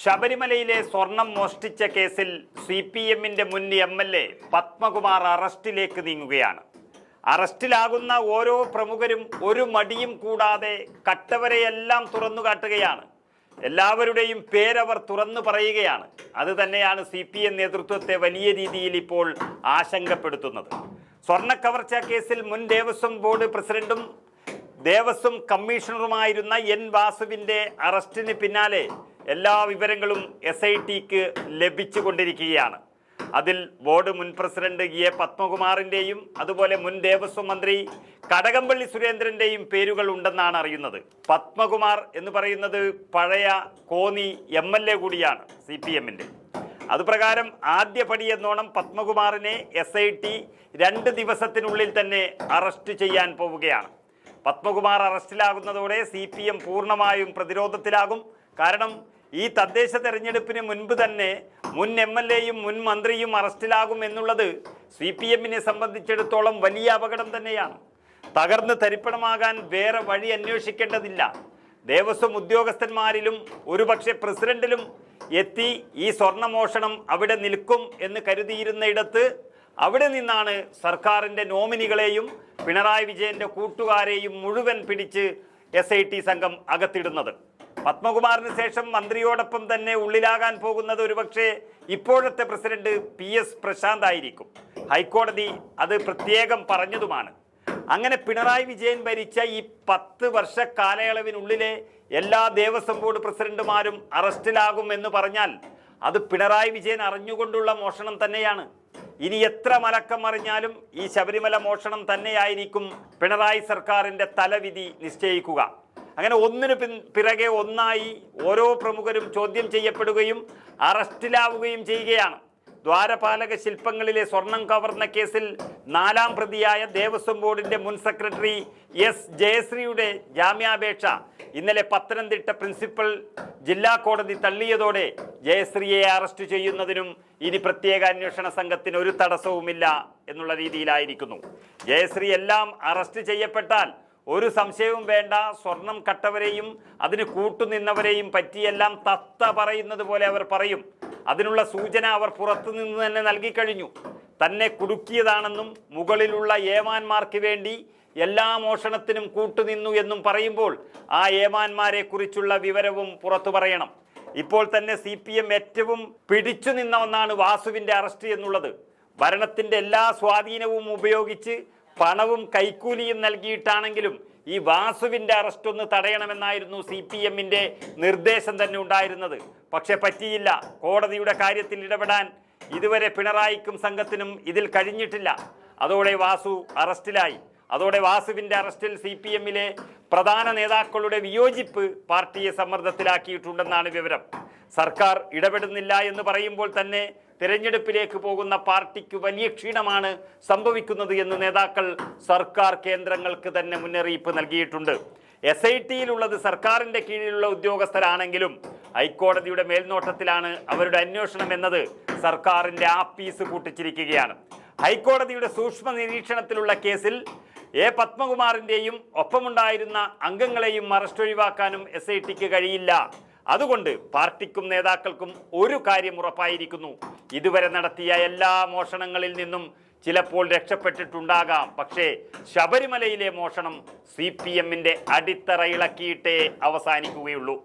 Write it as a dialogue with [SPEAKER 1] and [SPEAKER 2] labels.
[SPEAKER 1] ശബരിമലയിലെ സ്വർണം മോഷ്ടിച്ച കേസിൽ CPM-ന്റെ മുൻ MLA പത്മകുമാർ അറസ്റ്റിലേക്ക് നീങ്ങുകയാണ്. അറസ്റ്റിലാകുന്ന ഓരോ പ്രമുഖരും ഒരു മടിയും കൂടാതെ കട്ടവരെയെല്ലാം തുറന്നു കാട്ടുകയാണ്. എല്ലാവരുടെയും പേരവർ തുറന്നു പറയുകയാണ്. അത് തന്നെയാണ് CPM നേതൃത്വത്തെ വലിയ രീതിയിൽ ഇപ്പോൾ ആശങ്കപ്പെടുത്തുന്നത്. സ്വർണ്ണക്കവർച്ച കേസിൽ മുൻ ദേവസ്വം ബോർഡ് പ്രസിഡന്റും ദേവസ്വം കമ്മീഷണറുമായിരുന്ന N. വാസുവിൻ്റെ അറസ്റ്റിന് പിന്നാലെ എല്ലാ വിവരങ്ങളും SITക്ക് ലഭിച്ചുകൊണ്ടിരിക്കുകയാണ്. അതിൽ ബോർഡ് മുൻ പ്രസിഡന്റ് A. പത്മകുമാറിൻ്റെയും അതുപോലെ മുൻ ദേവസ്വം മന്ത്രി കടകംപള്ളി സുരേന്ദ്രൻ്റെയും പേരുകൾ ഉണ്ടെന്നാണ് അറിയുന്നത്. പത്മകുമാർ എന്ന് പറയുന്നത് പഴയ കോന്നി MLA കൂടിയാണ് CPM-ന്റെ. അതുപ്രകാരം ആദ്യപടി എന്നോണം പത്മകുമാറിനെ SIT 2 ദിവസത്തിനുള്ളിൽ തന്നെ അറസ്റ്റ് ചെയ്യാൻ പോവുകയാണ്. പത്മകുമാർ അറസ്റ്റിലാകുന്നതോടെ CPM പൂർണ്ണമായും പ്രതിരോധത്തിലാകും. കാരണം ഈ തദ്ദേശ തെരഞ്ഞെടുപ്പിന് മുൻപ് തന്നെ മുൻ MLA-യും മുൻ മന്ത്രിയും അറസ്റ്റിലാകും എന്നുള്ളത് CPM-നെ സംബന്ധിച്ചിടത്തോളം വലിയ അപകടം തന്നെയാണ്. തകർന്ന് തരിപ്പണമാകാൻ വേറെ വഴി അന്വേഷിക്കേണ്ടതില്ല. ദേവസ്വം ഉദ്യോഗസ്ഥന്മാരിലും ഒരുപക്ഷെ പ്രസിഡന്റിലും എത്തി ഈ സ്വർണ്ണമോഷണം അവിടെ നിൽക്കും എന്ന് കരുതിയിരുന്നയിടത്ത് അവിടെ നിന്നാണ് സർക്കാരിൻ്റെ നോമിനികളെയും പിണറായി വിജയൻ്റെ കൂട്ടുകാരെയും മുഴുവൻ പിടിച്ച് SIT സംഘം അകത്തിടുന്നത്. പത്മകുമാറിന് ശേഷം മന്ത്രിയോടൊപ്പം തന്നെ ഉള്ളിലാകാൻ പോകുന്നത് ഒരുപക്ഷെ ഇപ്പോഴത്തെ പ്രസിഡന്റ് PS പ്രശാന്ത് ആയിരിക്കും. ഹൈക്കോടതി അത് പ്രത്യേകം പറഞ്ഞതുമാണ്. അങ്ങനെ പിണറായി വിജയൻ ഭരിച്ച ഈ 10 വർഷ കാലയളവിനുള്ളിലെ എല്ലാ ദേവസ്വം ബോർഡ് പ്രസിഡന്റുമാരും അറസ്റ്റിലാകും എന്ന് പറഞ്ഞാൽ അത് പിണറായി വിജയൻ അറിഞ്ഞുകൊണ്ടുള്ള മോഷണം തന്നെയാണ്. ഇനി എത്ര മലക്കം അറിഞ്ഞാലും ഈ ശബരിമല മോഷണം തന്നെയായിരിക്കും പിണറായി സർക്കാരിൻ്റെ തലവിധി നിശ്ചയിക്കുക. അങ്ങനെ ഒന്നിനു പിറകെ ഒന്നായി ഓരോ പ്രമുഖരും ചോദ്യം ചെയ്യപ്പെടുകയും അറസ്റ്റിലാവുകയും ചെയ്യുകയാണ്. ദ്വാരപാലക ശില്പങ്ങളിലെ സ്വർണം കവർന്ന കേസിൽ 4ാം പ്രതിയായ ദേവസ്വം ബോർഡിൻ്റെ മുൻ സെക്രട്ടറി S. ജയശ്രീയുടെ ജാമ്യാപേക്ഷ ഇന്നലെ പത്തനംതിട്ട പ്രിൻസിപ്പൽ ജില്ലാ കോടതി തള്ളിയതോടെ ജയശ്രീയെ അറസ്റ്റ് ചെയ്യുന്നതിനും ഇനി പ്രത്യേക അന്വേഷണ സംഘത്തിന് ഒരു തടസ്സവുമില്ല എന്നുള്ള രീതിയിലായിരിക്കുന്നു. ജയശ്രീ എല്ലാം അറസ്റ്റ് ചെയ്യപ്പെട്ടാൽ ഒരു സംശയവും വേണ്ട, സ്വർണം കട്ടവരെയും അതിന് കൂട്ടുനിന്നവരെയും പറ്റിയെല്ലാം തത്ത പറയുന്നത് പോലെ അവർ പറയും. അതിനുള്ള സൂചന അവർ പുറത്തുനിന്ന് തന്നെ നൽകിക്കഴിഞ്ഞു. തന്നെ കുടുക്കിയതാണെന്നും മുകളിലുള്ള ഏമാന്മാർക്ക് വേണ്ടി എല്ലാ മോഷണത്തിനും കൂട്ടുനിന്നു എന്നും പറയുമ്പോൾ ആ ഏമാന്മാരെ കുറിച്ചുള്ള വിവരവും പുറത്തു പറയണം. ഇപ്പോൾ തന്നെ CPM ഏറ്റവും പിടിച്ചു നിന്ന ഒന്നാണ് വാസുവിൻ്റെ അറസ്റ്റ് എന്നുള്ളത്. ഭരണത്തിൻ്റെ എല്ലാ സ്വാധീനവും ഉപയോഗിച്ച് പണവും കൈക്കൂലിയും നൽകിയിട്ടാണെങ്കിലും ഈ വാസുവിൻ്റെ അറസ്റ്റ് ഒന്ന് തടയണമെന്നായിരുന്നു CPM-ന്റെ നിർദ്ദേശം തന്നെ ഉണ്ടായിരുന്നത്. പക്ഷെ പറ്റിയില്ല. കോടതിയുടെ കാര്യത്തിൽ ഇടപെടാൻ ഇതുവരെ പിണറായിക്കും സംഘത്തിനും ഇതിൽ കഴിഞ്ഞിട്ടില്ല. അതോടെ വാസു അറസ്റ്റിലായി. അതോടെ വാസുവിൻ്റെ അറസ്റ്റിൽ CPM-ലെ പ്രധാന നേതാക്കളുടെ വിയോജിപ്പ് പാർട്ടിയെ സമ്മർദ്ദത്തിലാക്കിയിട്ടുണ്ടെന്നാണ് വിവരം. സർക്കാർ ഇടപെടുന്നില്ല എന്ന് പറയുമ്പോൾ തന്നെ തിരഞ്ഞെടുപ്പിലേക്ക് പോകുന്ന പാർട്ടിക്ക് വലിയ ക്ഷീണമാണ് സംഭവിക്കുന്നത് എന്ന് നേതാക്കൾ സർക്കാർ കേന്ദ്രങ്ങൾക്ക് തന്നെ മുന്നറിയിപ്പ് നൽകിയിട്ടുണ്ട്. SITയിലുള്ളത് സർക്കാരിൻ്റെ കീഴിലുള്ള ഉദ്യോഗസ്ഥരാണെങ്കിലും ഹൈക്കോടതിയുടെ മേൽനോട്ടത്തിലാണ് അവരുടെ അന്വേഷണം എന്നത് സർക്കാരിൻ്റെ ആപ്പീസ് കൂട്ടിച്ചിരിക്കുകയാണ്. ഹൈക്കോടതിയുടെ സൂക്ഷ്മ നിരീക്ഷണത്തിലുള്ള കേസിൽ A. പത്മകുമാറിൻ്റെയും ഒപ്പമുണ്ടായിരുന്ന അംഗങ്ങളെയും അറസ്റ്റ് ഒഴിവാക്കാനും SITക്ക് കഴിയില്ല. അതുകൊണ്ട് പാർട്ടിക്കും നേതാക്കൾക്കും ഒരു കാര്യം ഉറപ്പായിരിക്കുന്നു: ഇതുവരെ നടത്തിയ എല്ലാ മോഷണങ്ങളിൽ നിന്നും ചിലപ്പോൾ രക്ഷപ്പെട്ടിട്ടുണ്ടാകാം. പക്ഷേ ശബരിമലയിലെ മോഷണം CPM-ന്റെ അടിത്തറ ഇളക്കിയിട്ടേ അവസാനിക്കുകയുള്ളൂ.